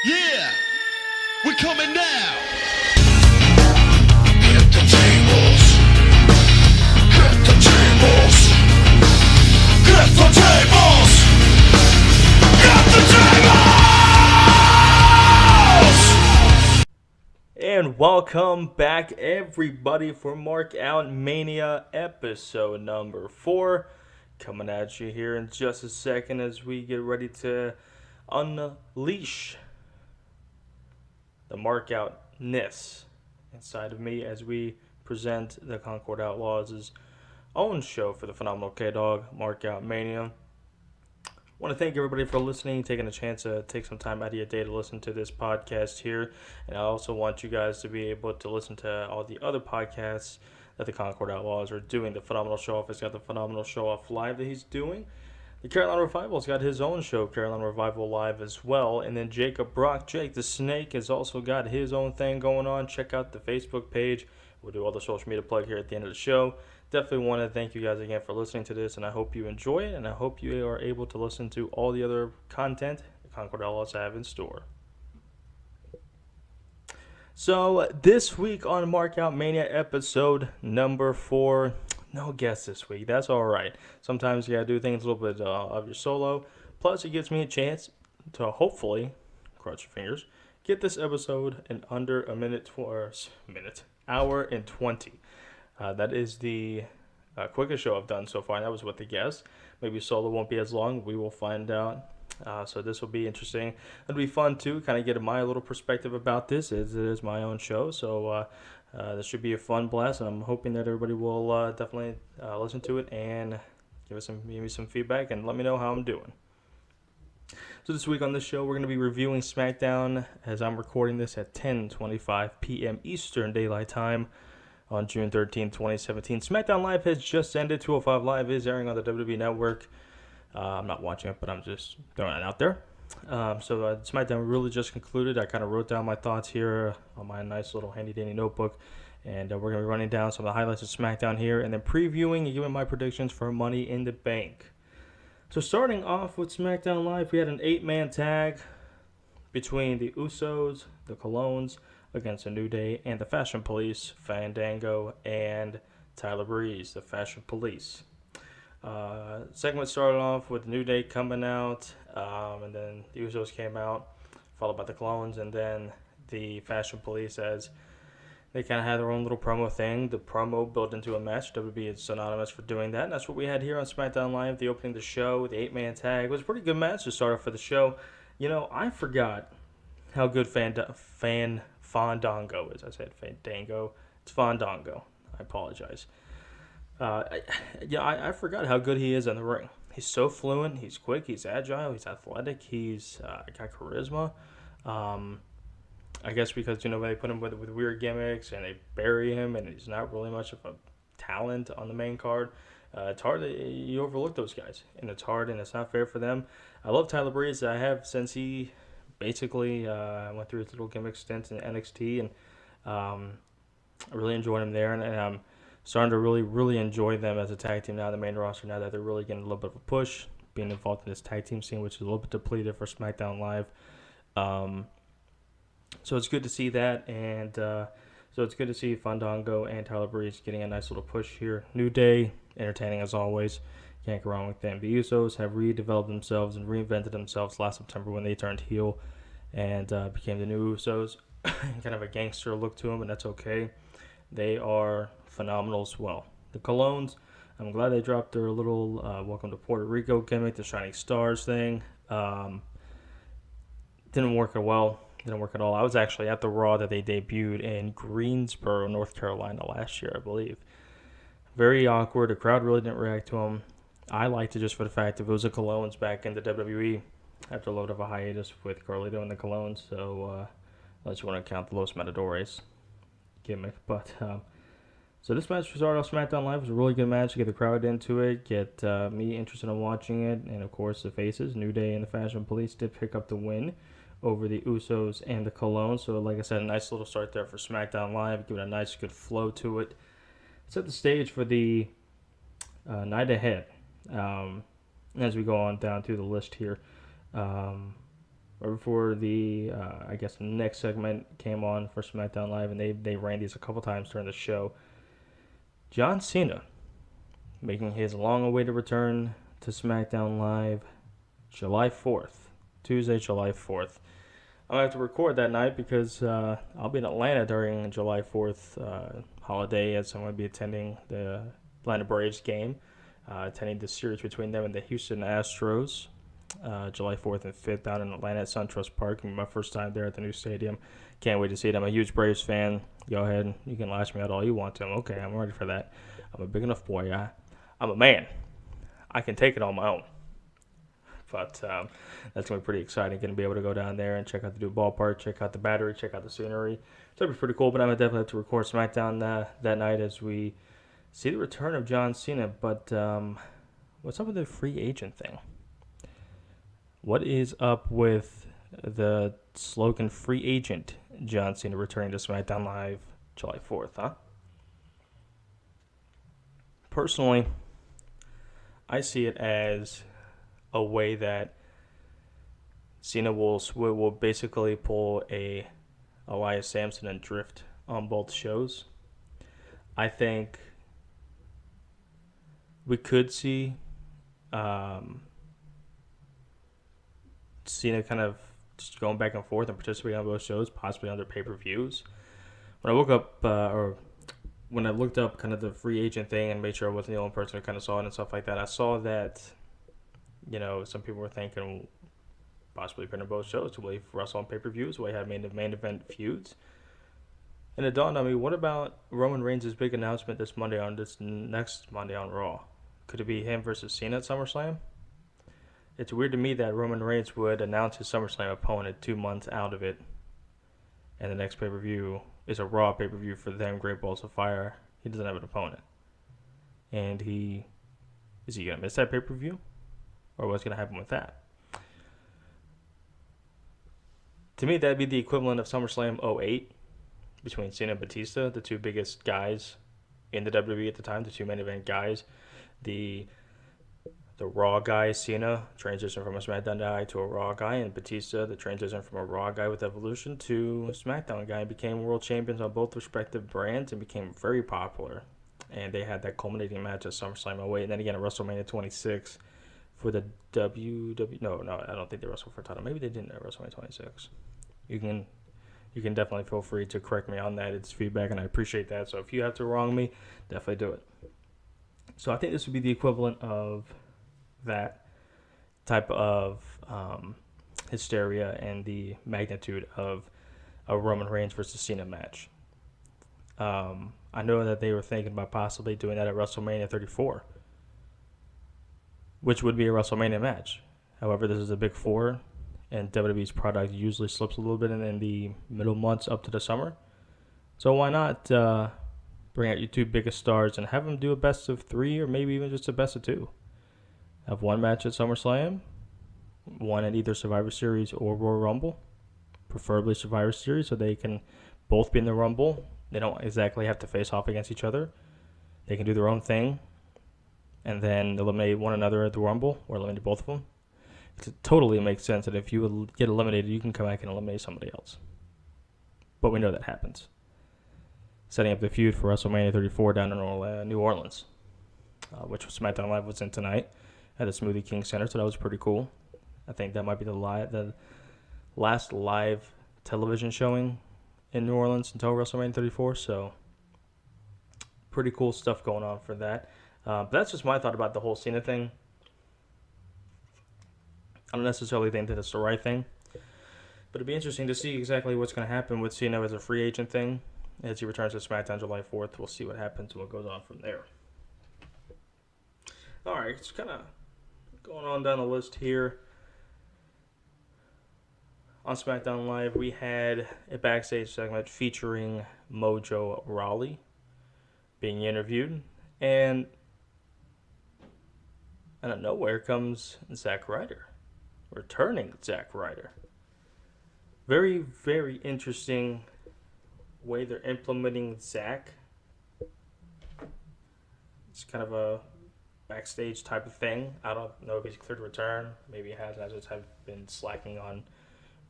Yeah, we're coming now. Get the tables. Get the tables. Get the tables. Get the tables. And welcome back, everybody, for MarkOutMania episode number 4. Coming at you here in just a second as we get ready to unleash the markoutness inside of me as we present the Concord Outlaws' own show for the phenomenal K-Dog, MarkOutMania. I want to thank everybody for listening, taking a chance to take some time out of your day to listen to this podcast here. And I also want you guys to be able to listen to all the other podcasts that the Concord Outlaws are doing. The Phenomenal Show-Off has got the Phenomenal Show-Off Live that he's doing. The Carolina Revival's got his own show, Carolina Revival Live, as well. And then Jacob Brock, Jake the Snake, has also got his own thing going on. Check out the Facebook page. We'll do all the social media plug here at the end of the show. Definitely want to thank you guys again for listening to this, and I hope you enjoy it, and I hope you are able to listen to all the other content the Concord Outlaws have in store. So, this week on MarkOutMania episode number 4, no guest this week. That's all right. Sometimes you got to do things a little bit of your solo. Plus, it gives me a chance to hopefully, cross your fingers, get this episode in under a hour and 20. That is the quickest show I've done so far, and that was with the guest. Maybe solo won't be as long. We will find out. So this will be interesting. It'll be fun, too, kind of get my little perspective about this. It is my own show, so this should be a fun blast, and I'm hoping that everybody will definitely listen to it and give me some feedback and let me know how I'm doing. So this week on this show, we're going to be reviewing SmackDown as I'm recording this at 10:25 p.m. Eastern Daylight Time on June 13, 2017. SmackDown Live has just ended. 205 Live is airing on the WWE Network. I'm not watching it, but I'm just throwing it out there. So SmackDown really just concluded. I kind of wrote down my thoughts here on my nice little handy-dandy notebook. And we're going to be running down some of the highlights of SmackDown here and then previewing and giving my predictions for Money in the Bank. So starting off with SmackDown Live, we had an 8-man tag between the Usos, the Colognes, against the New Day, and the Fashion Police, Fandango, and Tyler Breeze, the Fashion Police. Segment started off with New Day coming out, and then the Usos came out, followed by the Colognes, and then the Fashion Police as they kind of had their own little promo thing. The promo built into a match. WWE is synonymous for doing that, and that's what we had here on SmackDown Live. The opening of the show, the 8-man tag. It was a pretty good match to start off for the show. You know, I forgot how good Fandango is. I said Fandango. It's Fandango. I apologize. I forgot how good he is in the ring. He's so fluent. He's quick. He's agile. He's athletic. He's got charisma. I guess because, when they put him with weird gimmicks and they bury him and he's not really much of a talent on the main card, it's hard. You overlook those guys, and it's hard, and it's not fair for them. I love Tyler Breeze. I have since he basically went through his little gimmick stint in NXT, and I really enjoyed him there, and I'm starting to really, really enjoy them as a tag team now, the main roster, now that they're really getting a little bit of a push, being involved in this tag team scene, which is a little bit depleted for SmackDown Live. So it's good to see that, and so it's good to see Fandango and Tyler Breeze getting a nice little push here. New Day, entertaining as always. Can't go wrong with them. The Usos have redeveloped themselves and reinvented themselves last September when they turned heel and became the new Usos. Kind of a gangster look to them, and that's okay. They are phenomenal as well. The Colognes, I'm glad they dropped their little Welcome to Puerto Rico gimmick, the Shining Stars thing. Didn't work well. Didn't work at all. I was actually at the Raw that they debuted in Greensboro, North Carolina last year, I believe. Very awkward. The crowd really didn't react to them. I liked it just for the fact if it was the Colognes back in the WWE after a load of a hiatus with Carlito and the Colognes. So unless you want to count the Los Matadores gimmick. But so this match started off SmackDown Live. It was a really good match to get the crowd into it, get me interested in watching it, and of course the faces, New Day and the Fashion Police, did pick up the win over the Usos and the Colognes. So like I said, a nice little start there for SmackDown Live, giving a nice good flow to it. Set the stage for the night ahead. As we go on down through the list here, right before the I guess next segment came on for SmackDown Live, and they ran these a couple times during the show. John Cena making his long-awaited return to SmackDown Live, July 4th, Tuesday, July 4th. I'm going to have to record that night because I'll be in Atlanta during July 4th holiday, as I'm going to be attending the Atlanta Braves game, attending the series between them and the Houston Astros, July 4th and 5th down in Atlanta at SunTrust Park. It'll be my first time there at the new stadium. Can't wait to see it. I'm a huge Braves fan. Go ahead. You can lash me out all you want to. I'm okay. I'm ready for that. I'm a big enough boy. I'm a man. I can take it on my own. But that's going to be pretty exciting. Going to be able to go down there and check out the new ballpark, check out the Battery, check out the scenery. So it'll be pretty cool. But I'm going to definitely have to record SmackDown that night as we see the return of John Cena. But what's up with the free agent thing? What is up with the slogan free agent John Cena returning to SmackDown Live July 4th, huh? Personally, I see it as a way that Cena will basically pull a Elias Samson and Drift on both shows. I think we could see Cena kind of just going back and forth and participating on both shows, possibly on their pay-per-views. When I woke up, or when I looked up kind of the free agent thing and made sure I wasn't the only person who kind of saw it and stuff like that, I saw that, you know, some people were thinking possibly putting both shows to wait for Russell on pay-per-views, where he had main event feuds. And it dawned on me, what about Roman Reigns' big announcement this next Monday on Raw? Could it be him versus Cena at SummerSlam? It's weird to me that Roman Reigns would announce his SummerSlam opponent 2 months out of it, and the next pay-per-view is a Raw pay-per-view for them, Great Balls of Fire. He doesn't have an opponent. And is he going to miss that pay-per-view? Or what's going to happen with that? To me, that'd be the equivalent of SummerSlam 08 between Cena and Batista, the two biggest guys in the WWE at the time, the two main event guys. The Raw guy, Cena, transitioned from a SmackDown guy to a Raw guy, and Batista, the transition from a Raw guy with Evolution to a SmackDown guy, became world champions on both respective brands and became very popular. And they had that culminating match at SummerSlam 08, and then again at WrestleMania 26 for the WWE. No, I don't think they wrestled for a title. Maybe they didn't at WrestleMania 26. You can definitely feel free to correct me on that. It's feedback, and I appreciate that. So if you have to wrong me, definitely do it. So I think this would be the equivalent of that type of hysteria and the magnitude of a Roman Reigns versus Cena match. I know that they were thinking about possibly doing that at WrestleMania 34, which would be a WrestleMania match. However, this is a big four, and WWE's product usually slips a little bit in the middle months up to the summer. So why not bring out your two biggest stars and have them do a best of three, or maybe even just a best of two? Have one match at SummerSlam, one at either Survivor Series or Royal Rumble, preferably Survivor Series, so they can both be in the Rumble. They don't exactly have to face off against each other. They can do their own thing and then eliminate one another at the Rumble, or eliminate both of them. It totally makes sense that if you get eliminated, you can come back and eliminate somebody else. But we know that happens. Setting up the feud for WrestleMania 34 down in New Orleans, which SmackDown Live was in tonight at the Smoothie King Center, so that was pretty cool. I think that might be the last live television showing in New Orleans until WrestleMania 34, so pretty cool stuff going on for that. But that's just my thought about the whole Cena thing. I don't necessarily think that it's the right thing, but it'd be interesting to see exactly what's going to happen with Cena as a free agent thing. As he returns to SmackDown July 4th, we'll see what happens and what goes on from there. All right, it's kind of going on down the list here. On SmackDown Live, we had a backstage segment featuring Mojo Rawley being interviewed, and out of nowhere comes Zack Ryder, returning Zack Ryder. Very, very interesting way they're implementing Zack. It's kind of a backstage type of thing. I don't know if he's cleared to return. Maybe he has. I just have been slacking on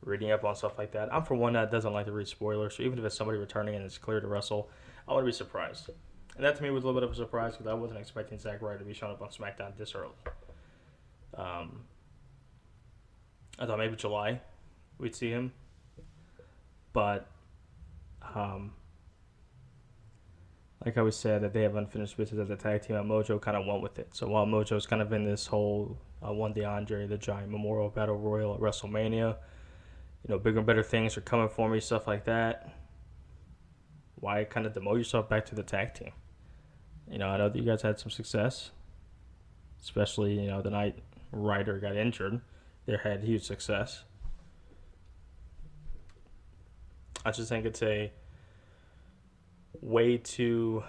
reading up on stuff like that. I'm for one that doesn't like to read spoilers, so even if it's somebody returning and it's clear to wrestle, I want to be surprised. And that to me was a little bit of a surprise because I wasn't expecting Zack Ryder to be showing up on SmackDown this early. I thought maybe July we'd see him, but like I always said, that they have unfinished business as a tag team, and Mojo kind of went with it. So while Mojo's kind of in this whole won the Andre the Giant Memorial Battle Royal at WrestleMania, bigger and better things are coming for me, stuff like that. Why kind of demote yourself back to the tag team? I know that you guys had some success, especially, the night Ryder got injured. They had huge success. I just think it's a way to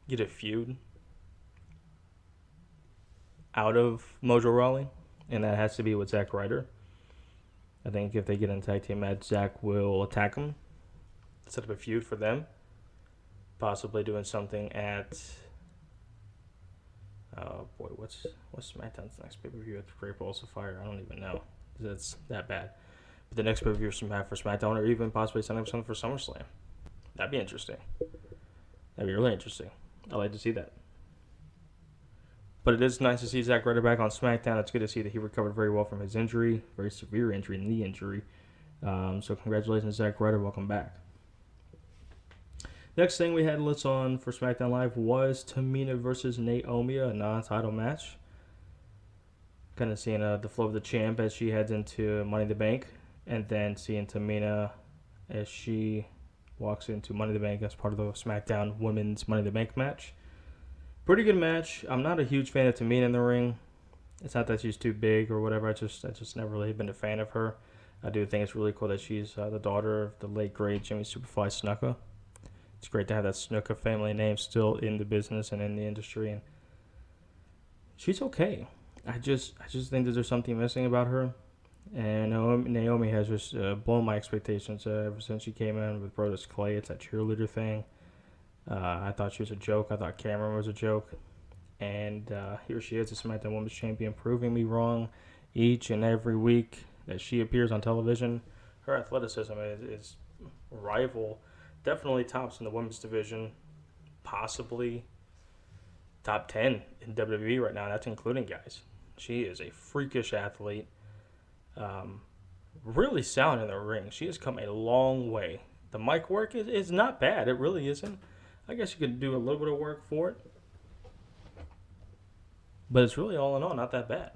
get a feud out of Mojo Rawley, and that has to be with Zack Ryder. I think if they get in a tag team match, Zack will attack him, set up a feud for them, possibly doing something at what's SmackDown's next pay-per-view at the Great Balls of Fire? I don't even know. It's that bad. But the next pay-per-view for SmackDown, or even possibly something for SummerSlam. That'd be interesting. That'd be really interesting. I'd like to see that. But it is nice to see Zack Ryder back on SmackDown. It's good to see that he recovered very well from his injury, very severe injury, knee injury. So congratulations, Zack Ryder. Welcome back. Next thing we had lists on for SmackDown Live was Tamina versus Naomi, a non-title match. Kind of seeing the flow of the champ as she heads into Money in the Bank, and then seeing Tamina as she walks into Money in the Bank as part of the SmackDown Women's Money in the Bank match. Pretty good match. I'm not a huge fan of Tamina in the ring. It's not that she's too big or whatever. I just never really been a fan of her. I do think it's really cool that she's the daughter of the late great Jimmy Superfly Snuka. It's great to have that Snuka family name still in the business and in the industry, and she's okay. I just think that there's something missing about her, and Naomi has just blown my expectations ever since she came in with Brodus Clay. It's that cheerleader thing. I thought she was a joke. I thought Cameron was a joke, and here she is, the SmackDown Women's Champion, proving me wrong each and every week that she appears on television. Her athleticism is rival. Definitely tops in the women's division, possibly top 10 in WWE right now. That's including guys. She is a freakish athlete, really sound in the ring. She has come a long way. The mic work is not bad. It really isn't. I guess you could do a little bit of work for it, but it's really all in all not that bad.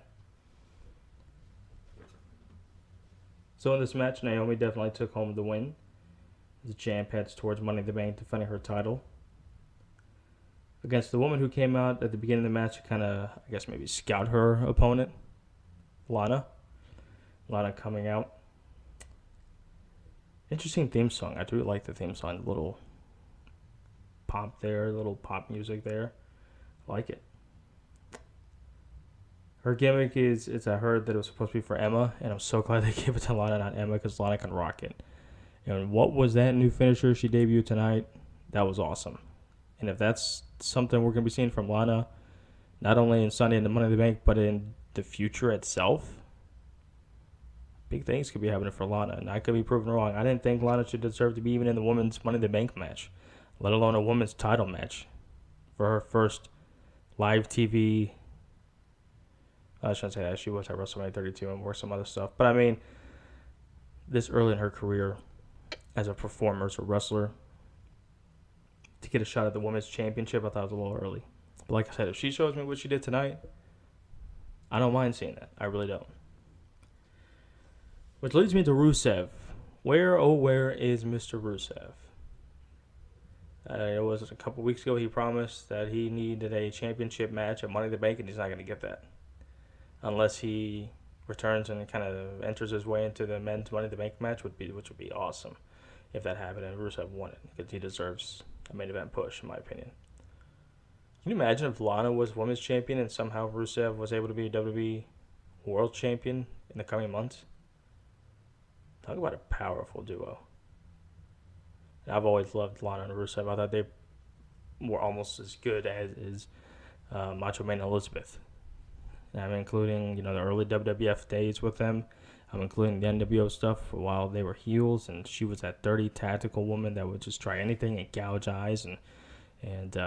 So in this match, Naomi definitely took home the win. The champ heads towards Money in the Bank, defending her title against the woman who came out at the beginning of the match to kind of, I guess, maybe scout her opponent, Lana. Lana coming out. Interesting theme song. I do like the theme song. A little pop there, a little pop music there. I like it. Her gimmick is I heard that it was supposed to be for Emma, and I'm so glad they gave it to Lana, not Emma, because Lana can rock it. And what was that new finisher she debuted tonight? That was awesome. And if that's something we're going to be seeing from Lana, not only in Sunday in the Money in the Bank, but in the future itself, big things could be happening for Lana. And I could be proven wrong. I didn't think Lana should deserve to be even in the women's Money in the Bank match, let alone a women's title match for her first live TV. I shouldn't say that. She was at WrestleMania 32 and worked some other stuff. But, I mean, this early in her career, as a performer, as a wrestler, to get a shot at the women's championship, I thought it was a little early. But like I said, if she shows me what she did tonight, I don't mind seeing that. I really don't. Which leads me to Rusev. Where, oh, where is Mr. Rusev? It was a couple weeks ago he promised that he needed a championship match at Money in the Bank, and he's not going to get that. Unless he returns and kind of enters his way into the men's Money in the Bank match, which would be awesome if that happened and Rusev won it, because he deserves a main event push, in my opinion. Can you imagine if Lana was women's champion and somehow Rusev was able to be WWE world champion in the coming months? Talk about a powerful duo. And I've always loved Lana and Rusev. I thought they were almost as good as Macho Man and Elizabeth. And I'm including, the early WWF days with them. including the NWO stuff while they were heels, and she was that dirty tactical woman that would just try anything and gouge eyes and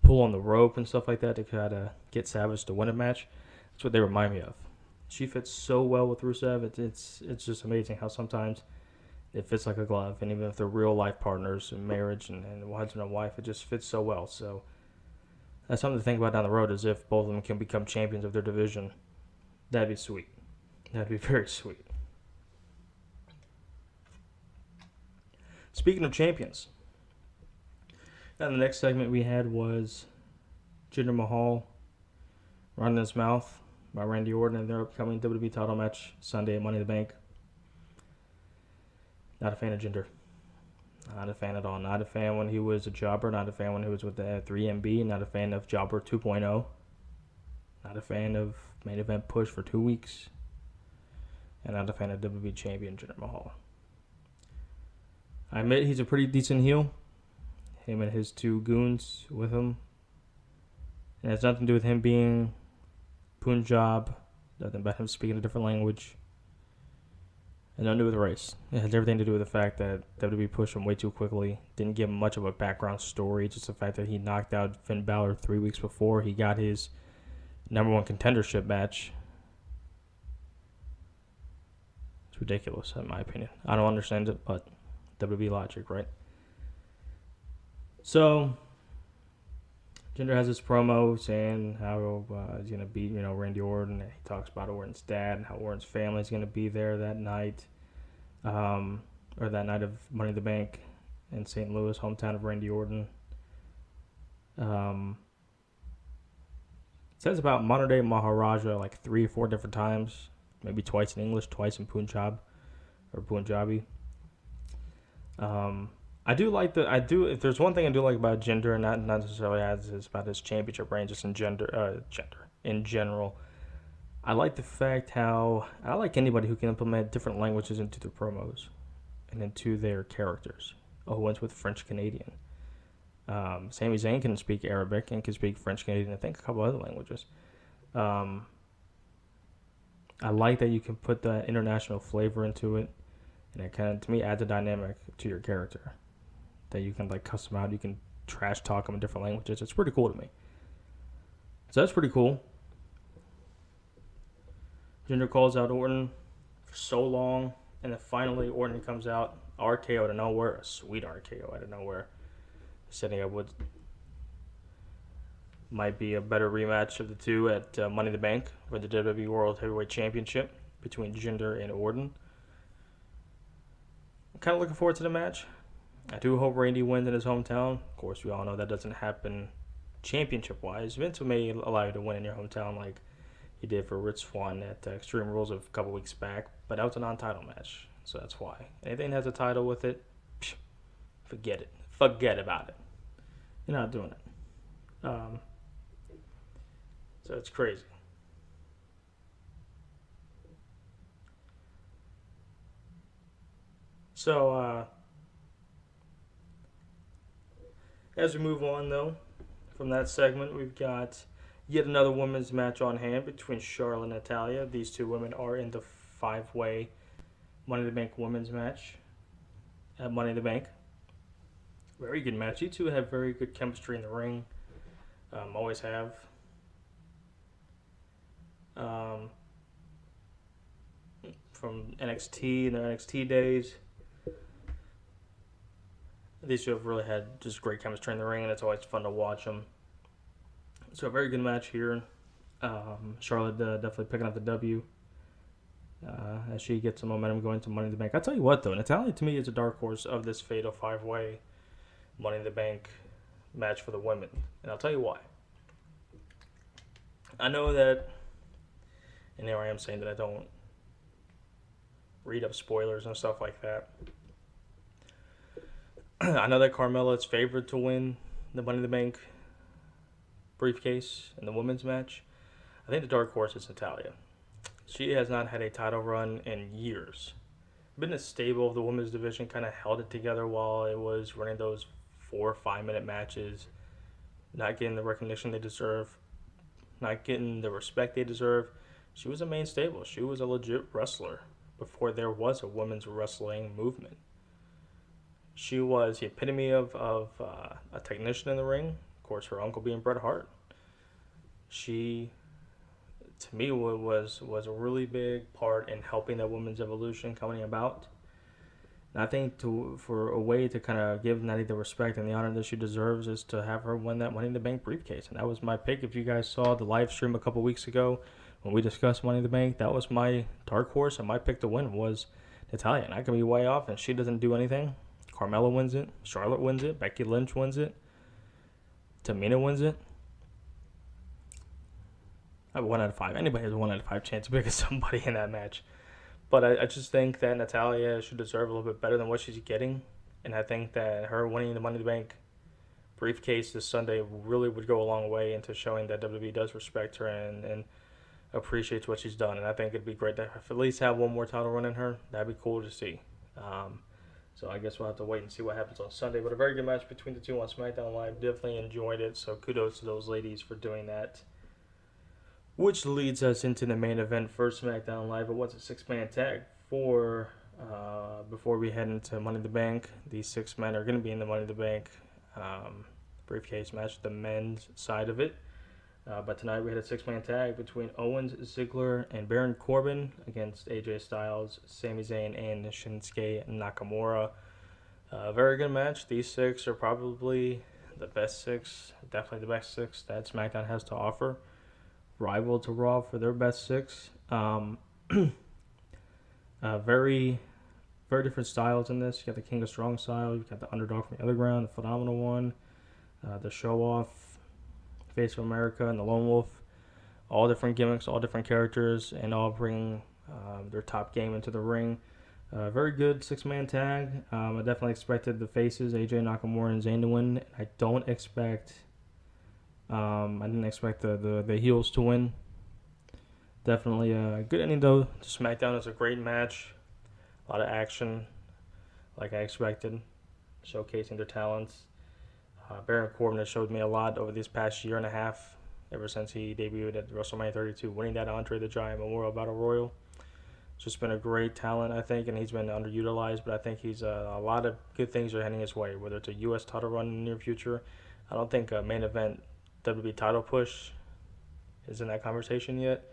pull on the rope and stuff like that to try to get Savage to win a match. That's what they remind me of. She fits so well with Rusev. It's just amazing how sometimes it fits like a glove, and even if they're real life partners in marriage and husband and wife, it just fits so well. So that's something to think about down the road, is if both of them can become champions of their division. That'd be sweet. That'd be very sweet. Speaking of champions, and the next segment we had was Jinder Mahal running his mouth by Randy Orton in their upcoming WWE title match Sunday at Money in the Bank. Not a fan of Jinder. Not a fan at all. Not a fan when he was a jobber. Not a fan when he was with the 3MB. Not a fan of Jobber 2.0. Not a fan of main event push for 2 weeks. And not a fan of WWE champion Jinder Mahal. I admit he's a pretty decent heel. Him and his two goons with him. And it has nothing to do with him being Punjab. Nothing about him speaking a different language. And nothing to do with race. It has everything to do with the fact that WWE pushed him way too quickly. Didn't give him much of a background story. Just the fact that he knocked out Finn Balor 3 weeks before he got his #1 contendership match. It's ridiculous, in my opinion. I don't understand it, but WWE logic, right? So, Jinder has this promo saying how he's going to beat, Randy Orton. He talks about Orton's dad and how Orton's family is going to be there that night, or that night of Money in the Bank in St. Louis, hometown of Randy Orton. It says about modern day Maharaja like 3 or 4 different times, maybe twice in English, twice in Punjab or Punjabi. If there's one thing I do like about Jinder, and not necessarily as is about his championship reign, just in in general, I like the fact how I like anybody who can implement different languages into their promos and into their characters. Owens with French Canadian. Sami Zayn can speak Arabic and can speak French Canadian, I think a couple other languages. I like that you can put that international flavor into it, and it kind of, to me, adds a dynamic to your character that you can like custom out. You can trash talk them in different languages. It's pretty cool to me. So that's pretty cool. Jinder calls out Orton for so long, and then finally Orton comes out, RKO out of nowhere, a sweet RKO out of nowhere, setting up what might be a better rematch of the two at Money in the Bank for the WWE World Heavyweight Championship between Jinder and Orton. I'm kind of looking forward to the match. I do hope Randy wins in his hometown. Of course, we all know that doesn't happen championship-wise. Vince may allow you to win in your hometown like he did for Rich Swann at Extreme Rules a couple weeks back, but that was a non-title match, so that's why. Anything that has a title with it, forget it. Forget about it. You're not doing it. So it's crazy. So, as we move on, though, from that segment, we've got yet another women's match on hand between Charlotte and Natalya. These two women are in the 5-way Money in the Bank women's match at Money in the Bank. Very good match. You two have very good chemistry in the ring. Always have. From NXT and their NXT days, these two have really had just great chemistry in the ring, and it's always fun to watch them. So a very good match here. Charlotte definitely picking up the W as she gets some momentum going to Money in the Bank. I'll tell you what, though, Natalya to me is a dark horse of this fatal 5-way Money in the Bank match for the women. And I'll tell you why. I know that, and here I am saying that I don't read up spoilers and stuff like that. I know that Carmella is favored to win the Money in the Bank briefcase in the women's match. I think the dark horse is Natalya. She has not had a title run in years. Been a stable of the women's division, kind of held it together while it was running those 4 or 5 minute matches, not getting the recognition they deserve, not getting the respect they deserve. She was a main stable. She was a legit wrestler before there was a women's wrestling movement. She was the epitome of a technician in the ring. Of course, her uncle being Bret Hart. She, to me, was a really big part in helping that women's evolution coming about. And I think for a way to kind of give Natty the respect and the honor that she deserves is to have her win that Money in the Bank briefcase. And that was my pick. If you guys saw the live stream a couple weeks ago when we discussed Money in the Bank, that was my dark horse, and my pick to win was Natalya. And I can be way off, and she doesn't do anything. Carmella wins it. Charlotte wins it. Becky Lynch wins it. Tamina wins it. I have 1 out of 5. Anybody has a 1 out of 5 chance of picking somebody in that match. But I just think that Natalya should deserve a little bit better than what she's getting. And I think that her winning the Money in the Bank briefcase this Sunday really would go a long way into showing that WWE does respect her and appreciates what she's done. And I think it'd be great to at least have one more title run in her. That'd be cool to see. So I guess we'll have to wait and see what happens on Sunday. But a very good match between the two on SmackDown Live. Definitely enjoyed it. So kudos to those ladies for doing that. Which leads us into the main event for SmackDown Live. It was a 6-man tag before we head into Money in the Bank. These 6 men are going to be in the Money in the Bank briefcase match, the men's side of it. But tonight we had a 6-man tag between Owens, Ziggler, and Baron Corbin against AJ Styles, Sami Zayn, and Shinsuke Nakamura. Very good match. These 6 are probably the best 6, definitely the best 6 that SmackDown has to offer. Rival to Raw for their best 6. Very, very different styles in this. You got the King of Strong style. You got the Underdog from the other ground, the Phenomenal One, the Show Off, Face of America, and the Lone Wolf. All different gimmicks, all different characters, and all bring their top game into the ring. Very good 6-man tag. I definitely expected the faces, AJ Nakamura and Zayn, to win. I didn't expect the heels to win. Definitely a good ending, though. SmackDown is a great match. A lot of action, like I expected, showcasing their talents. Baron Corbin has showed me a lot over this past year and a half, ever since he debuted at WrestleMania 32, winning that Andre the Giant Memorial Battle Royal. It's just been a great talent, I think, and he's been underutilized, but I think he's a lot of good things are heading his way, whether it's a U.S. title run in the near future. I don't think a main event WWE title push is in that conversation yet.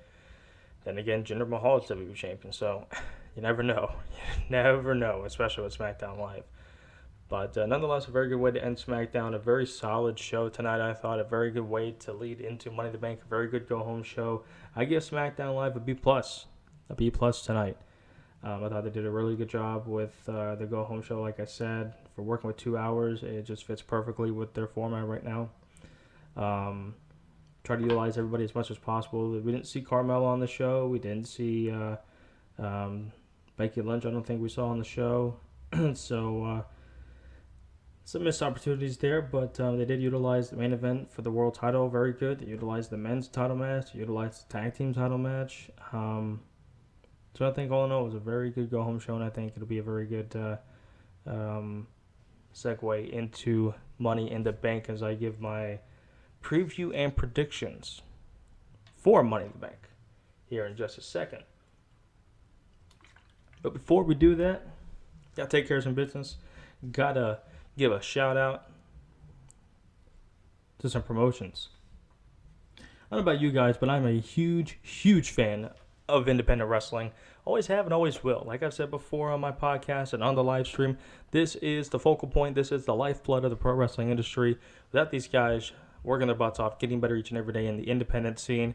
Then again, Jinder Mahal is WWE champion, so you never know. You never know, especially with SmackDown Live. But nonetheless, a very good way to end SmackDown. A very solid show tonight, I thought. A very good way to lead into Money in the Bank. A very good go-home show. I give SmackDown Live a B+. A B+ tonight. I thought they did a really good job with the go-home show, like I said. For working with 2 hours, it just fits perfectly with their format right now. Try to utilize everybody as much as possible. We didn't see Carmella on the show. We didn't see Becky Lynch, I don't think we saw on the show. So some missed opportunities there, but they did utilize the main event for the world title very good. They utilized the men's title match. They utilized the tag team title match. So I think all in all, it was a very good go-home show, and I think it'll be a very good segue into Money in the Bank as I give my preview and predictions for Money in the Bank here in just a second. But before we do that, gotta take care of some business. Gotta give a shout out to some promotions. I don't know about you guys, but I'm a huge fan of independent wrestling. Always have and always will. Like I've said before on my podcast and on the live stream, this is the focal point. This is the lifeblood of the pro wrestling industry. Without these guys working their butts off, getting better each and every day in the independent scene,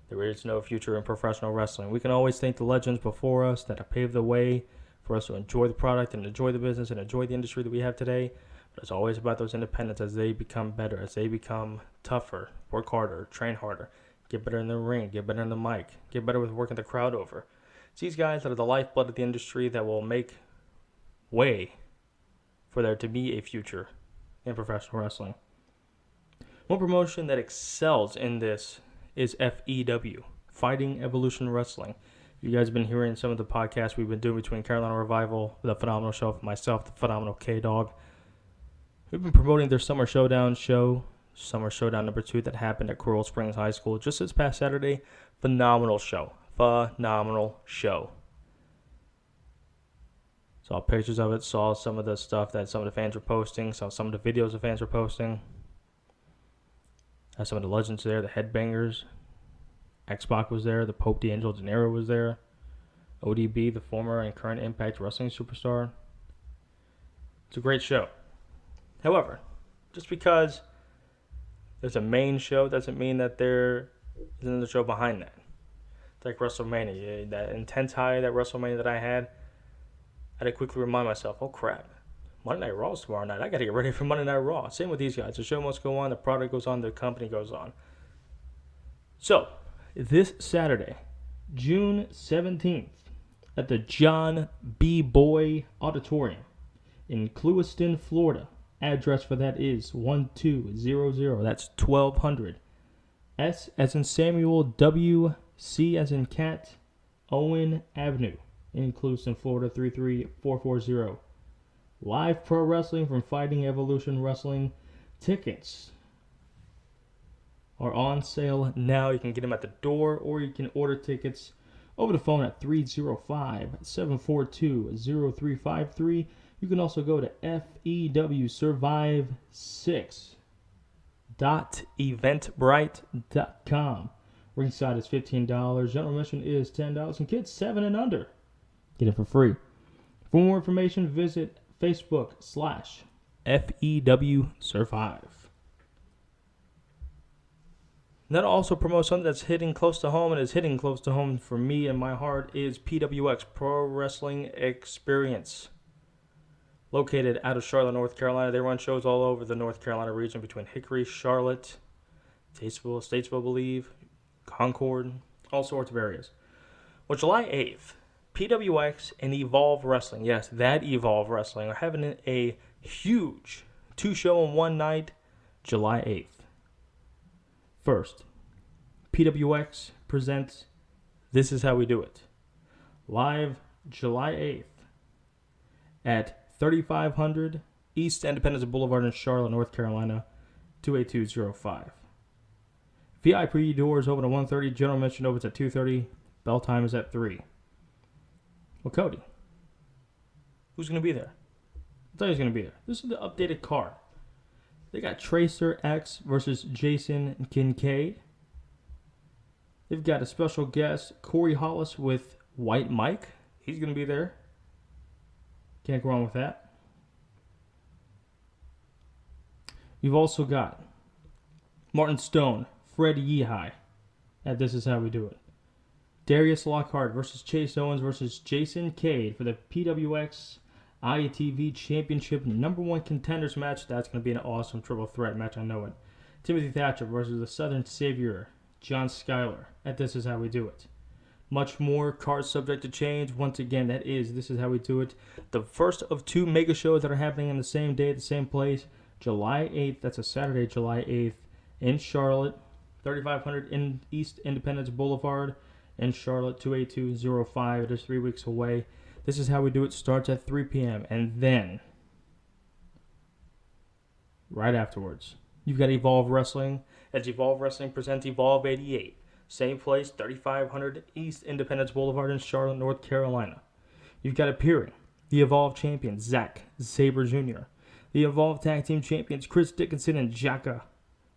there is no future in professional wrestling. We can always thank the legends before us that have paved the way for us to enjoy the product and enjoy the business and enjoy the industry that we have today. But it's always about those independents as they become better, as they become tougher, work harder, train harder, get better in the ring, get better in the mic, get better with working the crowd over. It's these guys that are the lifeblood of the industry that will make way for there to be a future in professional wrestling. One promotion that excels in this is FEW, Fighting Evolution Wrestling. You guys have been hearing some of the podcasts we've been doing between Carolina Revival, The Phenomenal Show, myself, The Phenomenal K-Dog. We've been promoting their Summer Showdown show, Summer Showdown number 2 that happened at Coral Springs High School just this past Saturday. Phenomenal show. phenomenal show. Saw pictures of it, saw some of the stuff that some of the fans were posting, saw some of the videos the fans were posting. Had some of the legends there, the Headbangers. X-Pac was there, the Pope D'Angelo De Niro was there. ODB, the former and current Impact Wrestling superstar. It's a great show. However, just because there's a main show doesn't mean that there isn't another show behind that. It's like WrestleMania. That intense high that WrestleMania that I had to quickly remind myself, oh crap, Monday Night Raw is tomorrow night. I got to get ready for Monday Night Raw. Same with these guys. The show must go on, the product goes on, the company goes on. So, this Saturday, June 17th, at the John B. Boy Auditorium in Clewiston, Florida. Address for that is 1200. That's 1200. S as in Samuel, W, C as in Cat, Owen Avenue in Clewiston, Florida 33440. Live pro wrestling from Fighting Evolution Wrestling. Tickets are on sale now. You can get them at the door, or you can order tickets over the phone at 305-742-0353. You can also go to fewsurvive6.eventbrite.com. Ringside is $15. General admission is $10. And kids 7 and under get it for free. For more information, visit Facebook/FEWSurvive. That also promotes something that's hitting close to home, and is hitting close to home for me and my heart, is PWX, Pro Wrestling Experience. Located out of Charlotte, North Carolina. They run shows all over the North Carolina region between Hickory, Charlotte, Statesville, I believe, Concord, all sorts of areas. Well, July 8th, PWX and Evolve Wrestling, yes, that Evolve Wrestling, are having a huge 2-show in one night, July 8th. First, PWX presents This Is How We Do It. Live July 8th at 3500 East Independence Boulevard in Charlotte, North Carolina, 28205. VIP doors open at 1:30. General admission opens at 2:30. Bell time is at 3. Well, Cody, who's going to be there? I thought he was going to be there. This is the updated card. They got Tracer X versus Jason Kincaid. They've got a special guest, Corey Hollis with White Mike. He's going to be there. Can't go wrong with that. You've also got Martin Stone, Fred Yehai, and This Is How We Do It. Darius Lockhart versus Chase Owens versus Jason Cade for the PWX ITV Championship #1 contenders match. That's going to be an awesome triple threat match, I know it. Timothy Thatcher versus the Southern Savior, John Schuyler, and This Is How We Do It. Much more, cards subject to change. Once again, This Is How We Do It. The first of 2 mega shows that are happening on the same day at the same place. July 8th, that's a Saturday, July 8th, in Charlotte, 3500 in East Independence Boulevard, in Charlotte, 28205. It is 3 weeks away. This Is How We Do It starts at 3 p.m. And then, right afterwards, you've got Evolve Wrestling, as Evolve Wrestling presents Evolve 88. Same place, 3500 East Independence Boulevard in Charlotte, North Carolina. You've got appearing the Evolve champion, Zack Sabre Jr., the Evolve Tag Team Champions, Chris Dickinson and Jaka.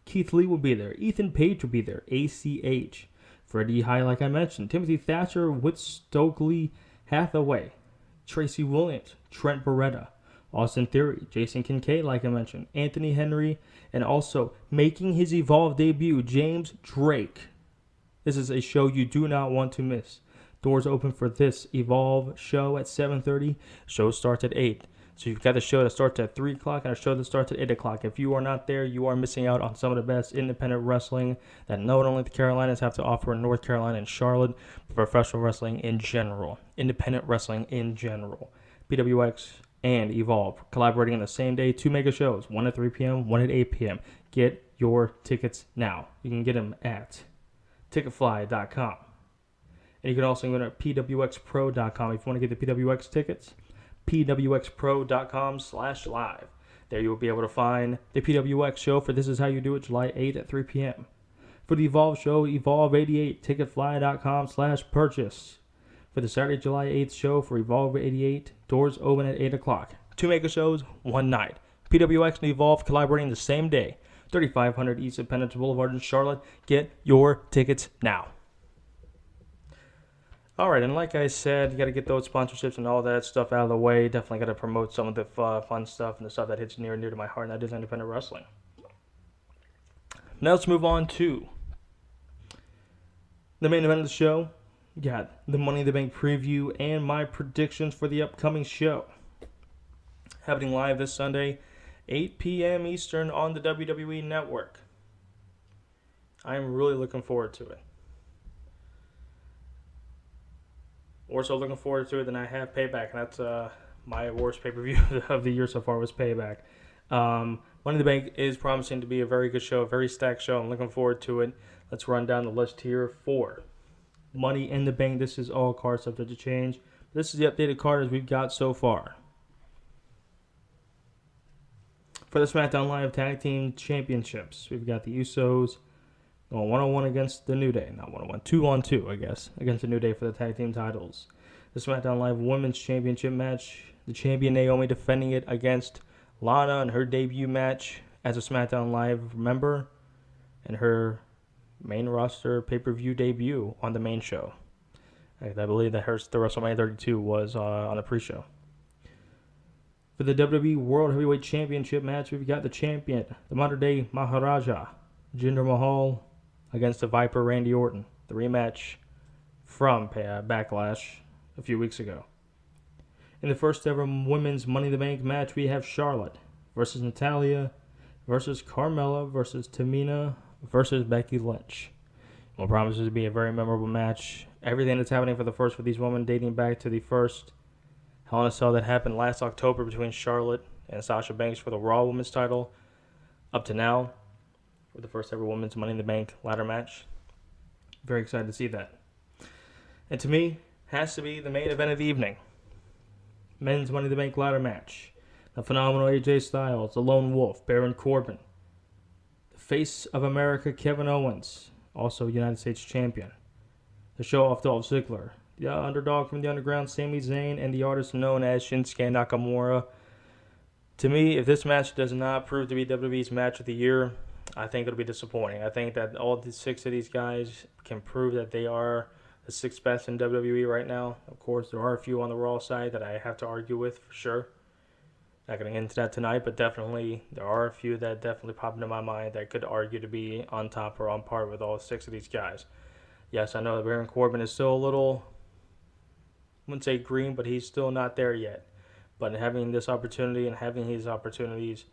Keith Lee will be there. Ethan Page will be there. ACH. Freddie High, like I mentioned. Timothy Thatcher, Whit Stokely Hathaway. Tracy Williams. Trent Beretta. Austin Theory. Jason Kincaid, like I mentioned. Anthony Henry. And also, making his Evolve debut, James Drake. This is a show you do not want to miss. Doors open for this Evolve show at 7:30. Show starts at 8. So you've got a show that starts at 3 o'clock and a show that starts at 8 o'clock. If you are not there, you are missing out on some of the best independent wrestling that not only the Carolinas have to offer in North Carolina and Charlotte, but professional wrestling in general. Independent wrestling in general. PWX and Evolve collaborating on the same day. 2 mega shows. One at 3 p.m., one at 8 p.m. Get your tickets now. You can get them at Ticketfly.com. And you can also go to PWXPro.com if you want to get the PWX tickets. PWXPro.com/live. There you will be able to find the PWX show for This Is How You Do It, July 8th at 3 p.m. For the Evolve show, Evolve 88, ticketfly.com/purchase. For the Saturday, July 8th show for Evolve 88, doors open at 8 o'clock. 2 mega shows, one night. PWX and Evolve collaborating the same day. 3500 East Independence Boulevard in Charlotte. Get your tickets now. Alright, and like I said, you got to get those sponsorships and all that stuff out of the way. Definitely got to promote some of the fun stuff and the stuff that hits near and dear to my heart, and that is independent wrestling. Now let's move on to the main event of the show. Got the Money in the Bank preview and my predictions for the upcoming show. Happening live this Sunday, 8 p.m. Eastern on the WWE Network. I'm really looking forward to it. More so looking forward to it than I have Payback, and that's my worst pay-per-view of the year so far was Payback. Money in the Bank is promising to be a very good show, a very stacked show. I'm looking forward to it. Let's run down the list here for Money in the Bank. This is all cards subject to change. This is the updated card as we've got so far. For the SmackDown Live Tag Team Championships, we've got the Usos going 1-on-1 against the New Day. Not 1-on-1, 2-on-2, I guess, against the New Day for the tag team titles. The SmackDown Live Women's Championship match, the champion Naomi defending it against Lana in her debut match as a SmackDown Live member and her main roster pay-per-view debut on the main show. I believe that the WrestleMania 32 was on the pre-show. For the WWE World Heavyweight Championship match, we've got the champion, the modern-day Maharaja, Jinder Mahal, against the Viper Randy Orton. The rematch from Backlash a few weeks ago. In the first ever women's Money in the Bank match, we have Charlotte versus Natalya versus Carmella versus Tamina versus Becky Lynch. Well, promises to be a very memorable match. Everything that's happening for these women dating back to the first Hell in a Cell that happened last October between Charlotte and Sasha Banks for the Raw Women's title up to now with the first ever women's Money in the Bank ladder match. Very excited to see that. And to me, has to be the main event of the evening. Men's Money in the Bank ladder match. The phenomenal AJ Styles, the Lone Wolf, Baron Corbin. The face of America, Kevin Owens, also United States champion. The show-off Dolph Ziggler. The underdog from the underground, Sami Zayn, and the artist known as Shinsuke Nakamura. To me, if this match does not prove to be WWE's match of the year, I think it'll be disappointing. I think that all the 6 of these guys can prove that they are the 6 best in WWE right now. Of course, there are a few on the Raw side that I have to argue with for sure. Not going to get into that tonight, but definitely there are a few that definitely pop into my mind that could argue to be on top or on par with all 6 of these guys. Yes, I know that Baron Corbin is still a little, I wouldn't say green, but he's still not there yet. But having this opportunity and having his opportunities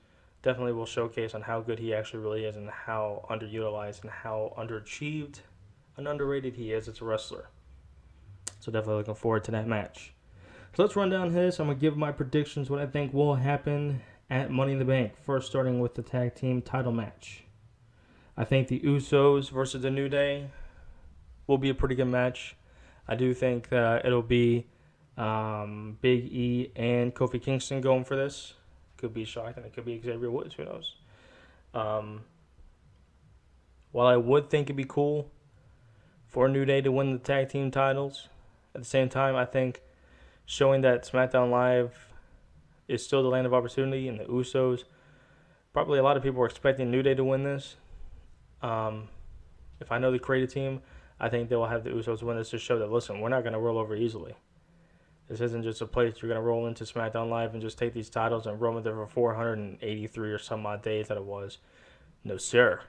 definitely will showcase on how good he actually really is and how underutilized and how underachieved and underrated he is as a wrestler. So definitely looking forward to that match. So let's run down this. I'm going to give my predictions, what I think will happen at Money in the Bank. First, starting with the tag team title match. I think the Usos versus the New Day will be a pretty good match. I do think it'll be Big E and Kofi Kingston going for this. Could be shocked, and it could be Xavier Woods. Who knows? While I would think it'd be cool for New Day to win the tag team titles, at the same time, I think showing that SmackDown Live is still the land of opportunity, and the Usos, probably a lot of people are expecting New Day to win this. If I know the creative team, I think they will have the Usos win this to show that, listen, we're not going to roll over easily. This isn't just a place you're going to roll into SmackDown Live and just take these titles and roam with them for 483 or some odd days that it was. No, sir.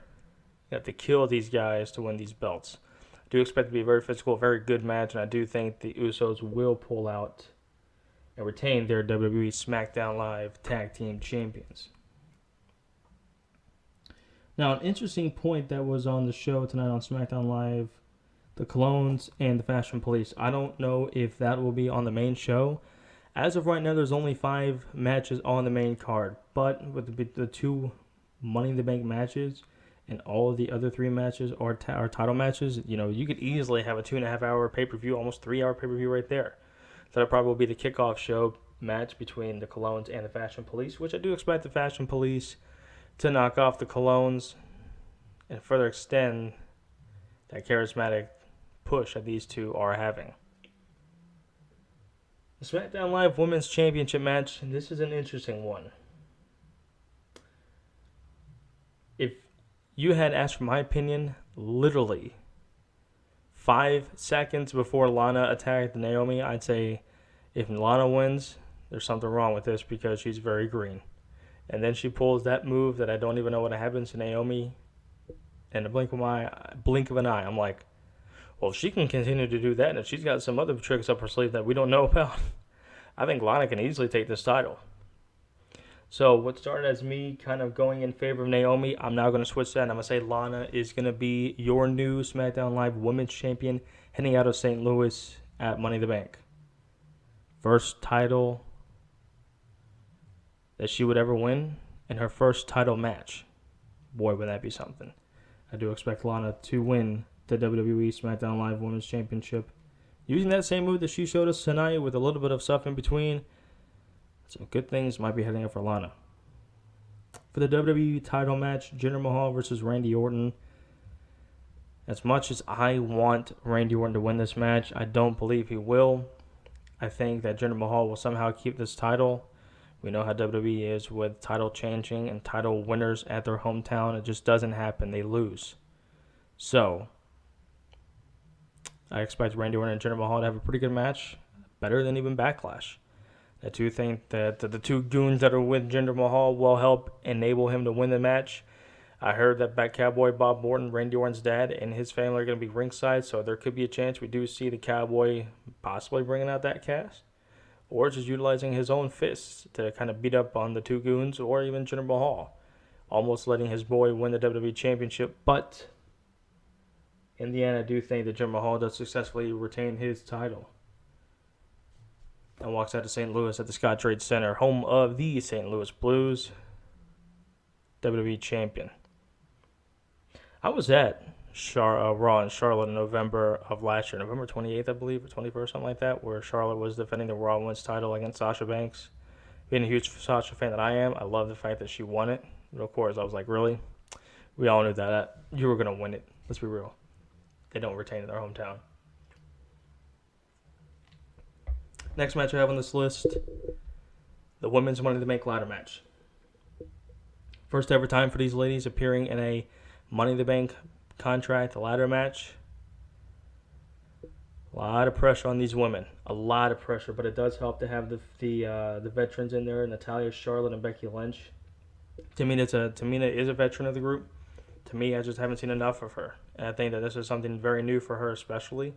You have to kill these guys to win these belts. I do expect it to be a very physical, very good match, and I do think the Usos will pull out and retain their WWE SmackDown Live Tag Team Champions. Now, an interesting point that was on the show tonight on SmackDown Live, the Colognes and the Fashion Police. I don't know if that will be on the main show. As of right now, there's only 5 matches on the main card. But with the 2 Money in the Bank matches and all of the other 3 matches are title matches, you could easily have a 2.5-hour pay-per-view, almost 3-hour pay-per-view right there. That'll probably be the kickoff show match between the Colognes and the Fashion Police, which I do expect the Fashion Police to knock off the Colognes and further extend that charismatic push that these two are having. The SmackDown Live Women's Championship match, and this is an interesting one. If you had asked for my opinion, literally 5 seconds before Lana attacked Naomi, I'd say if Lana wins, there's something wrong with this because she's very green. And then she pulls that move that I don't even know what happens to Naomi in a blink of an eye. I'm like, well, if she can continue to do that, and if she's got some other tricks up her sleeve that we don't know about, I think Lana can easily take this title. So what started as me kind of going in favor of Naomi, I'm now going to switch that, and I'm going to say Lana is going to be your new SmackDown Live Women's Champion heading out of St. Louis at Money in the Bank. First title that she would ever win, and her first title match. Boy, would that be something. I do expect Lana to win the WWE SmackDown Live Women's Championship using that same move that she showed us tonight with a little bit of stuff in between. So good things might be heading up for Lana. For the WWE title match, Jinder Mahal versus Randy Orton. As much as I want Randy Orton to win this match, I don't believe he will. I think that Jinder Mahal will somehow keep this title. We know how WWE is with title changing and title winners at their hometown. It just doesn't happen. They lose. So, I expect Randy Orton and Jinder Mahal to have a pretty good match. Better than even Backlash. I do think that the two goons that are with Jinder Mahal will help enable him to win the match. I heard that Bat Cowboy Bob Orton, Randy Orton's dad, and his family are going to be ringside, so there could be a chance we do see the Cowboy possibly bringing out that cast. Or just utilizing his own fists to kind of beat up on the two goons, or even Jinder Mahal. Almost letting his boy win the WWE Championship, but in the end, I do think that Jinder Mahal does successfully retain his title. And walks out to St. Louis at the Scottrade Center, home of the St. Louis Blues, WWE Champion. I was at Raw in Charlotte in November of last year, November 28th, I believe, or 21st, something like that, where Charlotte was defending the Raw Women's title against Sasha Banks. Being a huge Sasha fan that I am, I love the fact that she won it. But of course, I was like, really? We all knew that you were going to win it. Let's be real. They don't retain in their hometown. Next match I have on this list, the Women's Money in the Bank ladder match. First ever time for these ladies appearing in a Money in the Bank contract ladder match. A lot of pressure on these women. A lot of pressure, but it does help to have the veterans in there, Natalya, Charlotte, and Becky Lynch. Tamina is a veteran of the group. To me, I just haven't seen enough of her. And I think that this is something very new for her especially.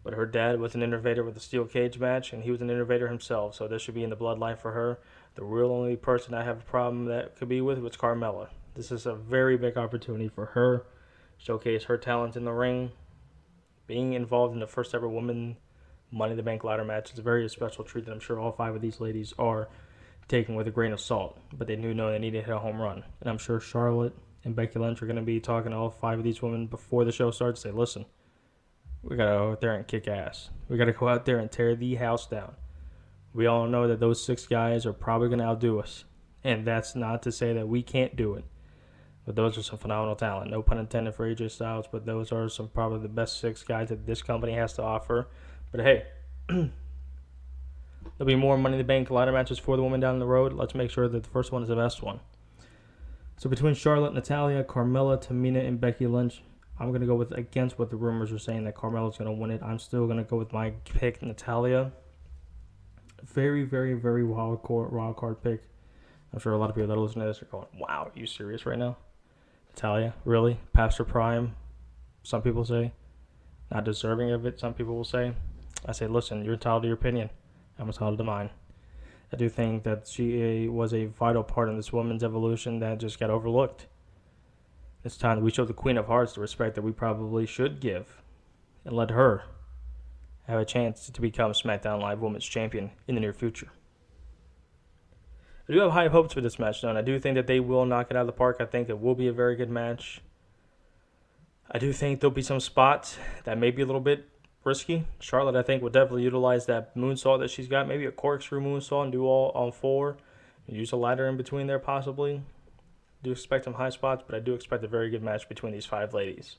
But her dad was an innovator with the steel cage match, and he was an innovator himself, so this should be in the bloodline for her. The real only person I have a problem that could be with was Carmella. This is a very big opportunity for her. Showcase her talent in the ring. Being involved in the first ever woman Money in the Bank ladder match is a very special treat that I'm sure all 5 of these ladies are taking with a grain of salt. But they do know they need to hit a home run. And I'm sure Charlotte and Becky Lynch are going to be talking to all 5 of these women before the show starts. Say, listen, we got to go out there and kick ass. We got to go out there and tear the house down. We all know that those 6 guys are probably going to outdo us. And that's not to say that we can't do it. But those are some phenomenal talent. No pun intended for AJ Styles, but those are some probably the best 6 guys that this company has to offer. But hey, there'll be more Money in the Bank ladder matches for the women down the road. Let's make sure that the first one is the best one. So between Charlotte, Natalya, Carmella, Tamina, and Becky Lynch, I'm going to go with against what the rumors are saying that Carmella's going to win it. I'm still going to go with my pick, Natalya. Very, very, very wild card pick. I'm sure a lot of people that are listening to this are going, wow, are you serious right now? Natalya, really? Past her prime, some people say. Not deserving of it, some people will say. I say, listen, you're entitled to your opinion. I'm entitled to mine. I do think that she was a vital part in this woman's evolution that just got overlooked. It's time that we show the Queen of Hearts the respect that we probably should give and let her have a chance to become SmackDown Live Women's Champion in the near future. I do have high hopes for this match, though, and I do think that they will knock it out of the park. I think it will be a very good match. I do think there'll be some spots that may be a little bit risky. Charlotte, I think, will definitely utilize that moonsault that she's got, maybe a corkscrew moonsault and do all on 4. Use a ladder in between there, possibly. Do expect some high spots, but I do expect a very good match between these 5 ladies.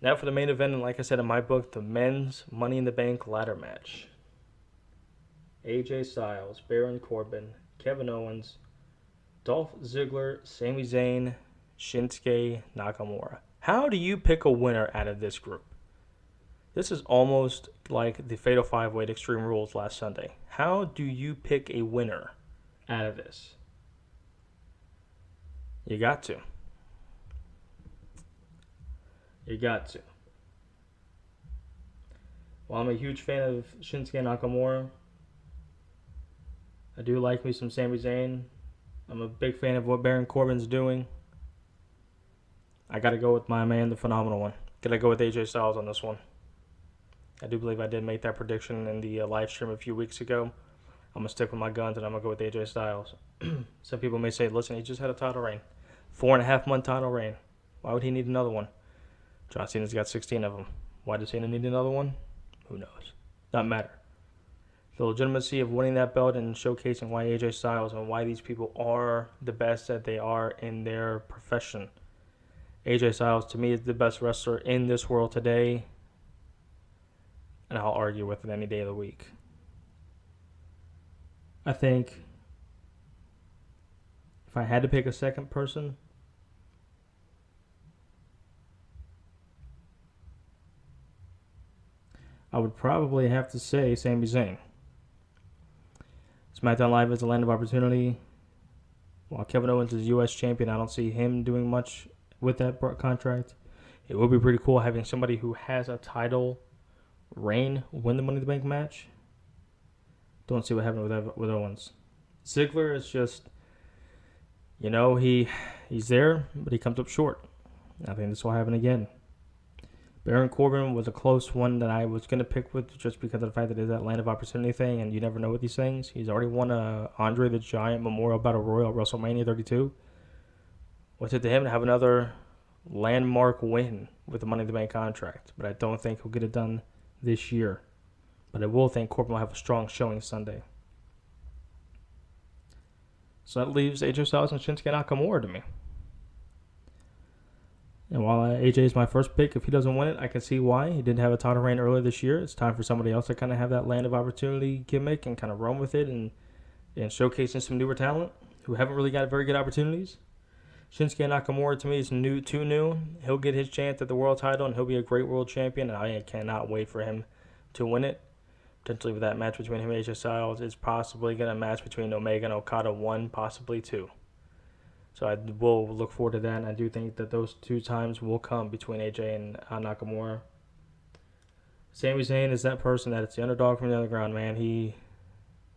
Now for the main event, and like I said in my book, the men's Money in the Bank ladder match. AJ Styles, Baron Corbin, Kevin Owens, Dolph Ziggler, Sami Zayn, Shinsuke Nakamura. How do you pick a winner out of this group? This is almost like the Fatal 5-Way at Extreme Rules last Sunday. How do you pick a winner out of this? You got to. You got to. While I'm a huge fan of Shinsuke Nakamura, I do like me some Sami Zayn. I'm a big fan of what Baron Corbin's doing. I got to go with my man, the phenomenal one. Got to go with AJ Styles on this one. I do believe I did make that prediction in the live stream a few weeks ago. I'm going to stick with my guns, and I'm going to go with AJ Styles. Some people may say, listen, he just had a title reign. 4.5-month title reign. Why would he need another one? John Cena's got 16 of them. Why does Cena need another one? Who knows? Doesn't matter. The legitimacy of winning that belt and showcasing why AJ Styles and why these people are the best that they are in their profession. AJ Styles, to me, is the best wrestler in this world today. And I'll argue with it any day of the week. I think if I had to pick a second person, I would probably have to say Sami Zayn. SmackDown Live is a land of opportunity. While Kevin Owens is U.S. champion, I don't see him doing much with that contract. It would be pretty cool having somebody who has a title reign win the Money in the Bank match. Don't see what happened with Owens. Ziggler is just, he's there, but he comes up short. I think this will happen again. Baron Corbin was a close one that I was going to pick with just because of the fact that it's that land of opportunity thing, and you never know with these things. He's already won a Andre the Giant Memorial Battle Royal at WrestleMania 32. What's it to him to have another landmark win with the Money in the Bank contract? But I don't think he'll get it done this year. But I will think Corbin will have a strong showing Sunday. So that leaves AJ Styles and Shinsuke Nakamura to me. And while AJ is my first pick, if he doesn't win it, I can see why. He didn't have a title reign earlier this year. It's time for somebody else to kind of have that land of opportunity gimmick and kind of run with it and showcasing some newer talent who haven't really got very good opportunities. Shinsuke Nakamura, to me, is too new. He'll get his chance at the world title, and he'll be a great world champion, and I cannot wait for him to win it. Potentially with that match between him and AJ Styles, it's possibly going to match between Omega and Okada 1, possibly 2. So I will look forward to that, and I do think that those two times will come between AJ and Nakamura. Sami Zayn is that person that it's the underdog from the underground, man. He,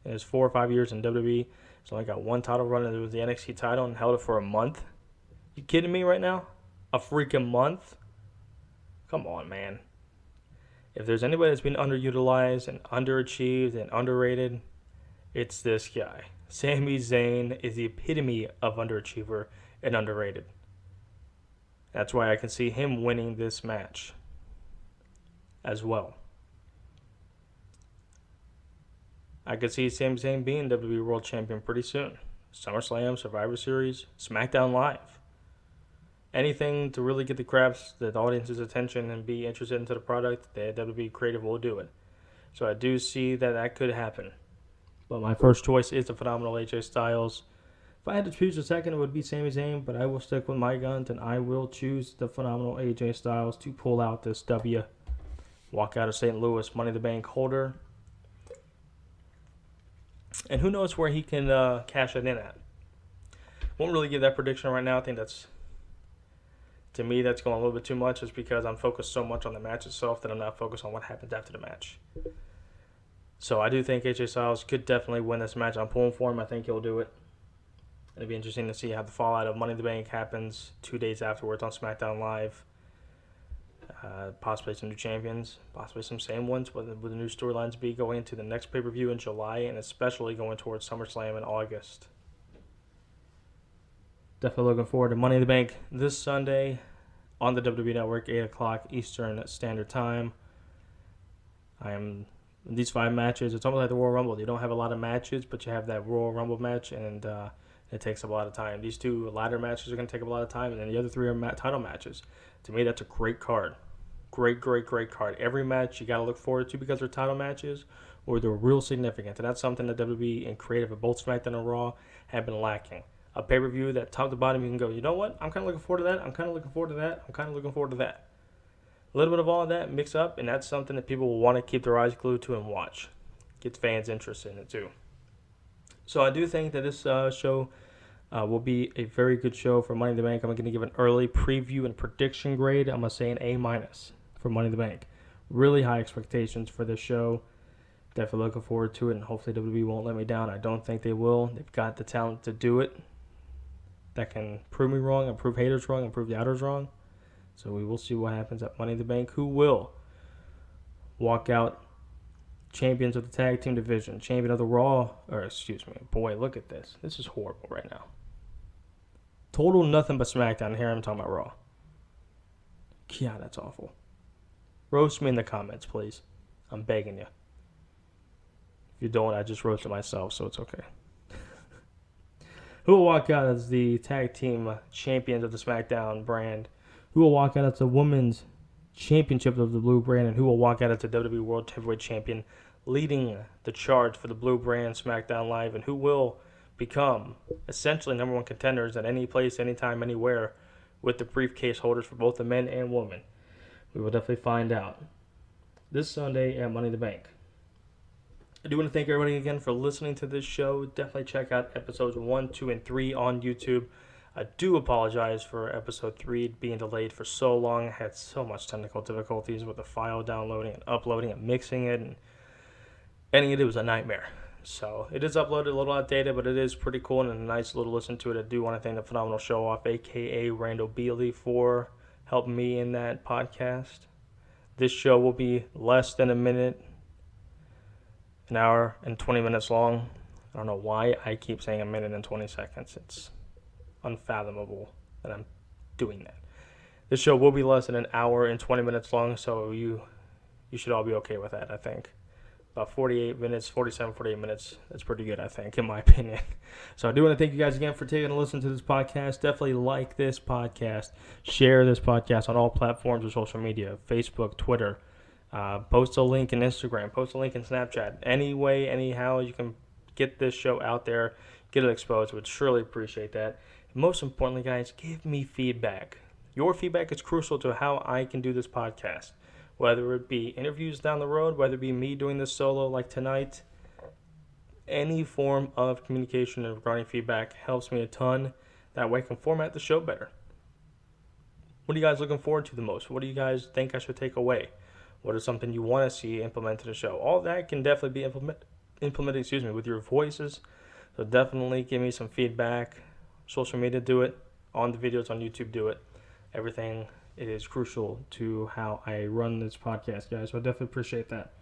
in his 4 or 5 years in WWE, he's only got one title run, and it was the NXT title, and held it for a month. You kidding me right now? A freaking month? Come on, man. If there's anybody that's been underutilized and underachieved and underrated, it's this guy. Sami Zayn is the epitome of underachiever and underrated. That's why I can see him winning this match as well. I could see Sami Zayn being WWE World Champion pretty soon. SummerSlam, Survivor Series, SmackDown Live. Anything to really get the audience's attention and be interested into the product, the WWE Creative will do it. So I do see that could happen. But my first choice is the phenomenal AJ Styles. If I had to choose a second, it would be Sami Zayn, but I will stick with my guns, and I will choose the phenomenal AJ Styles to pull out this W. Walk out of St. Louis, Money in the Bank holder. And who knows where he can cash it in at. Won't really give that prediction right now. I think to me, that's going a little bit too much, just because I'm focused so much on the match itself that I'm not focused on what happens after the match. So I do think AJ Styles could definitely win this match. I'm pulling for him. I think he'll do it. It'll be interesting to see how the fallout of Money in the Bank happens 2 days afterwards on SmackDown Live. Possibly some new champions, possibly some same ones. What the new storylines be going into the next pay-per-view in July, and especially going towards SummerSlam in August. Definitely looking forward to Money in the Bank this Sunday on the WWE Network, 8 o'clock Eastern Standard Time. These 5 matches, it's almost like the Royal Rumble. You don't have a lot of matches, but you have that Royal Rumble match, and it takes up a lot of time. These 2 ladder matches are going to take up a lot of time, and then the other 3 are title matches. To me, that's a great card. great card. Every match you got to look forward to because they're title matches or they're real significant. And that's something that WWE and creative at both SmackDown and Raw have been lacking. A pay-per-view that top to bottom you can go, you know what? I'm kind of looking forward to that. I'm kind of looking forward to that. I'm kind of looking forward to that. A little bit of all of that mix up, and that's something that people will want to keep their eyes glued to and watch. Gets fans interested in it too. So I do think that this show will be a very good show for Money in the Bank. I'm going to give an early preview and prediction grade. I'm going to say an A- for Money in the Bank. Really high expectations for this show. Definitely looking forward to it, and hopefully WWE won't let me down. I don't think they will. They've got the talent to do it. That can prove me wrong and prove haters wrong and prove doubters wrong. So we will see what happens at Money in the Bank. Who will walk out champions of the tag team division, champion of the Raw, boy, look at this. This is horrible right now. Total nothing but SmackDown. Here I'm talking about Raw. Yeah, that's awful. Roast me in the comments, please. I'm begging you. If you don't, I just roasted myself, so it's okay. Who will walk out as the tag team champions of the SmackDown brand? Who will walk out as the women's championship of the blue brand? And who will walk out as the WWE World Heavyweight Champion, leading the charge for the blue brand SmackDown Live? And who will become essentially number one contenders at any place, anytime, anywhere with the briefcase holders for both the men and women? We will definitely find out this Sunday at Money in the Bank. I do want to thank everybody again for listening to this show. Definitely check out episodes 1, 2, and 3 on YouTube. I do apologize for episode 3 being delayed for so long. I had so much technical difficulties with the file downloading and uploading and mixing it, and editing it was a nightmare. So it is uploaded a little outdated, but it is pretty cool and a nice little listen to it. I do want to thank the Phenomenal Show Off, a.k.a. Randall Bealey, for helping me in that podcast. This show will be less than a minute. An hour and 20 minutes long. I don't know why I keep saying a minute and 20 seconds. It's unfathomable that I'm doing that. This show will be less than an hour and 20 minutes long, so you should all be okay with that, I think. About 48 minutes, 48 minutes. That's pretty good, I think, in my opinion. So I do want to thank you guys again for taking a listen to this podcast. Definitely like this podcast. Share this podcast on all platforms of social media, Facebook, Twitter. Post a link in Instagram, post a link in Snapchat. Any way, anyhow, you can get this show out there, get it exposed. Would surely appreciate that. And most importantly, guys, give me feedback. Your feedback is crucial to how I can do this podcast. Whether it be interviews down the road, whether it be me doing this solo like tonight, any form of communication regarding feedback helps me a ton. That way I can format the show better. What are you guys looking forward to the most? What do you guys think I should take away? What is something you want to see implemented in the show? All that can definitely be implemented, with your voices. So definitely give me some feedback. Social media, do it. On the videos on YouTube, do it. Everything is crucial to how I run this podcast, guys. So I definitely appreciate that.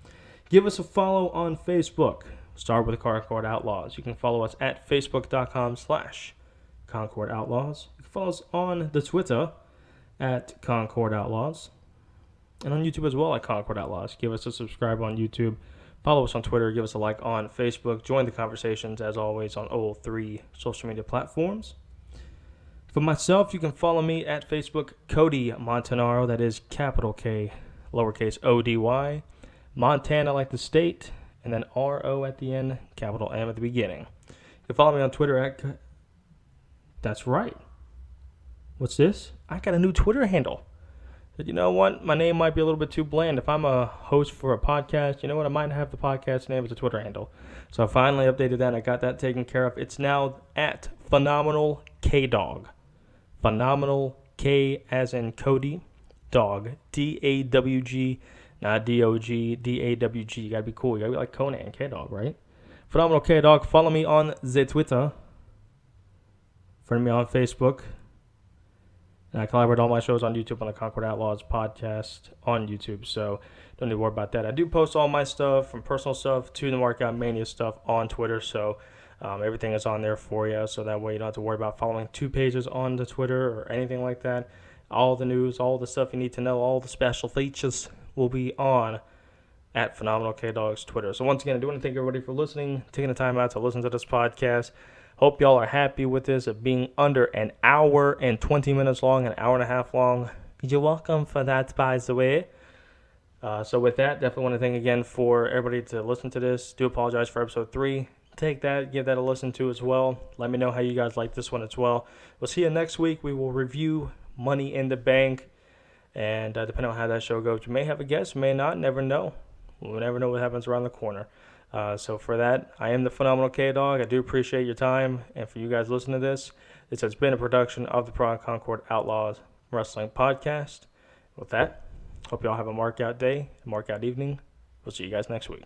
Give us a follow on Facebook. Start with Concord Outlaws. You can follow us at facebook.com/Concord Outlaws. You can follow us on the Twitter at Concord Outlaws. And on YouTube as well at Concord Outlaws. Give us a subscribe on YouTube. Follow us on Twitter. Give us a like on Facebook. Join the conversations, as always, on all 3 social media platforms. For myself, you can follow me at Facebook, Cody Montanaro. That is capital K, lowercase O-D-Y. Montana like the state, and then R-O at the end, capital M at the beginning. You can follow me on Twitter at... That's right. What's this? I got a new Twitter handle. But you know what? My name might be a little bit too bland. If I'm a host for a podcast, you know what? I might have the podcast name as a Twitter handle. So I finally updated that. I got that taken care of. It's now at Phenomenal K-Dog. Phenomenal K as in Cody, Dog. D-A-W-G, not D-O-G, D-A-W-G. You got to be cool. You got to be like Conan, K-Dog, right? Phenomenal K-Dog. Follow me on the Twitter. Friend me on Facebook. And I collaborate all my shows on YouTube on the Concord Outlaws podcast on YouTube, so don't need to worry about that. I do post all my stuff, from personal stuff to the MarkOutMania stuff, on Twitter, so everything is on there for you, so that way you don't have to worry about following 2 pages on the Twitter or anything like that. All the news, all the stuff you need to know, all the special features will be on at Phenomenal K-Dog's Twitter. So once again, I do want to thank everybody for listening, taking the time out to listen to this podcast. Hope y'all are happy with this, of being under an hour and 20 minutes long, an hour and a half long. You're welcome for that, by the way. So with that, definitely want to thank again for everybody to listen to this. Do apologize for episode 3. Take that, give that a listen to as well. Let me know how you guys like this one as well. We'll see you next week. We will review Money in the Bank. And depending on how that show goes, you may have a guest, may not, never know. We'll never know what happens around the corner. So for that, I am the Phenomenal K-Dog. I do appreciate your time. And for you guys listening to this, this has been a production of the Pro Concord Outlaws Wrestling Podcast. With that, hope you all have a mark out day, a mark out evening. We'll see you guys next week.